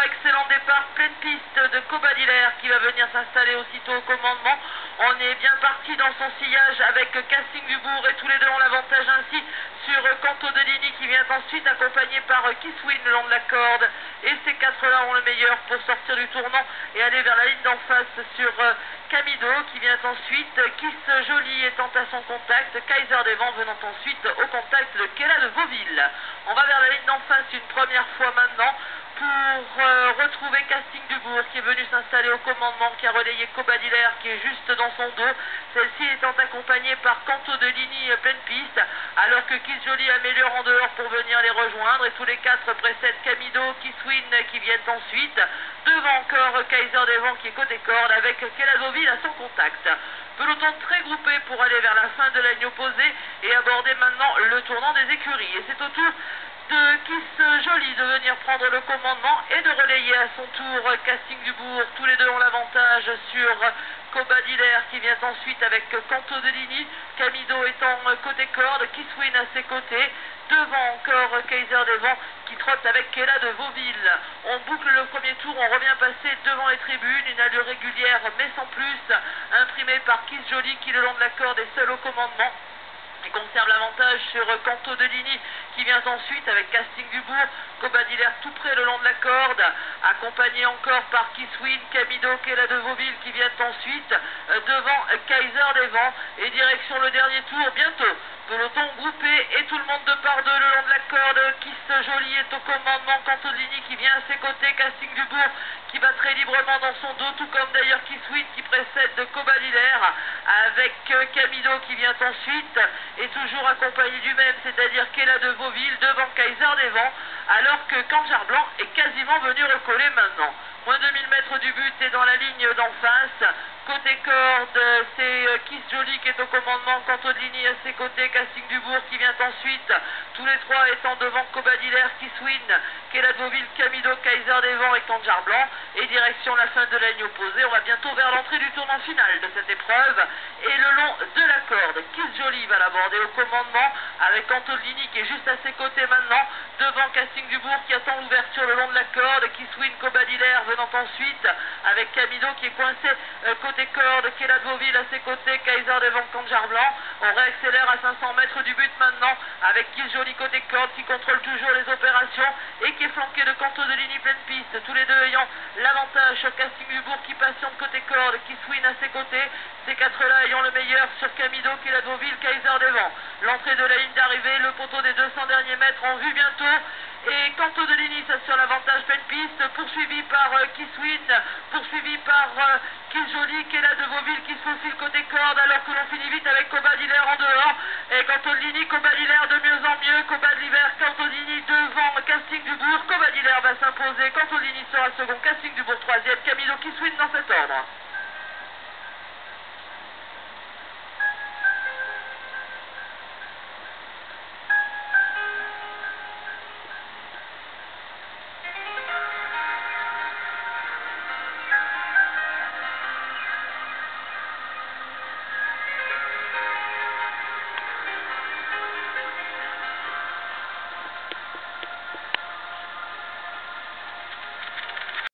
excellent départ, pleine piste de Cobadillaire qui va venir s'installer aussitôt au commandement. On est bien parti dans son sillage avec Casting Dubourg et tous les deux ont l'avantage ainsi sur Canto de Ligny qui vient ensuite accompagné par Kisswin le long de la corde. Et ces quatre-là ont le meilleur pour sortir du tournant et aller vers la ligne d'en face sur Camido qui vient ensuite, Kiss Jolie étant à son contact, Kaiser des Vents venant ensuite au contact de Kella de Vauville. On va vers la ligne d'en face une première fois maintenant pour retrouver Casting Dubourg qui est venu s'installer au commandement, qui a relayé Cobadillaire qui est juste dans son dos, celle-ci étant accompagnée par Canto de Ligny pleine piste, alors que Kiss Jolie améliore en dehors pour venir les rejoindre et tous les quatre précèdent Camido, Kisswin qui viennent ensuite, devant encore Kaiser des Vents qui est côté corde avec Kella de Vauville à son contact. Peloton très groupé pour aller vers la fin de la ligne opposée et aborder maintenant le tournant des écuries. Et c'est au tour de Kiss Jolie de venir prendre le commandement et de relayer à son tour Casting Dubourg. Tous les deux ont l'avantage sur Cobadillaire qui vient ensuite avec Canto de Ligny, Camido étant côté corde, Kisswin à ses côtés, devant encore Kaiser des Vents qui trotte avec Kella de Vauville. On boucle le premier tour, on revient passer devant les tribunes, une allure régulière mais sans plus, imprimée par Kiss Jolie qui le long de la corde est seul au commandement et conserve l'avantage sur Canto de Ligny qui vient ensuite avec Casting Dubourg, Cobadillaire tout près le long de la corde, accompagné encore par Kisswin, Camido, Kella de Vauville qui vient ensuite devant Kaiser des Vents et direction le dernier tour bientôt. Peloton groupé et tout le monde de par deux le long de la corde. Kiss Jolie est au commandement, Canto de Ligny qui vient à ses côtés, Casting Dubourg qui va très librement dans son dos, tout comme d'ailleurs Kisswin qui précède de Cobadillaire avec Camido qui vient ensuite et toujours accompagné du même, c'est-à-dire Kella de Vauville devant Kaiser des Vents, alors que Canjar Blanc est quasiment venu recoller maintenant. Moins de 1000 mètres du but et dans la ligne d'en face. Côté corde, c'est Kiss Jolie qui est au commandement, Canto de Ligny à ses côtés, Casting Dubourg qui vient ensuite, tous les trois étant devant Cobadillaire, Kisswin, Kella de Vauville, Camido, Kaiser des Vents et Canjar Blanc, et direction la fin de la ligne opposée. On va bientôt vers l'entrée du tournant final de cette épreuve, et le long de la corde, Kiss Jolie va l'aborder au commandement, avec Canto de Ligny qui est juste à ses côtés maintenant, devant Casting Dubourg qui attend l'ouverture le long de la corde, Kisswin, Cobadillaire venant ensuite, avec Camido qui est coincé côté corde, Kella de Vauville à ses côtés, Kaiser des Vents, Canjar Blanc. On réaccélère à 500 mètres du but maintenant, avec Kiss Jolie côté corde qui contrôle toujours les opérations et qui est flanqué de Canto de Ligny pleine piste, tous les deux ayant l'avantage sur Casting Dubourg qui patiente côté corde, Kisswin à ses côtés, ces quatre-là ayant le meilleur sur Camido, Kella de Vauville, Kaiser des Vents. L'entrée de la ligne d'arrivée, le poteau des 200 derniers mètres en vue bientôt. Et Canto de Ligny s'assure l'avantage pleine piste, poursuivi par Kisswin, poursuivi par Kiss Jolie, Kella de Vauville qui se faufile côté corde alors que l'on finit vite avec Cobadillaire en dehors. Et Canto de Ligny, Cobadillaire de mieux en mieux, Cobadillaire, Canto de Ligny devant Casting Dubourg, Cobadillaire va s'imposer, Canto de Ligny sera second, Casting Dubourg troisième, Camido, Kisswin dans cet ordre.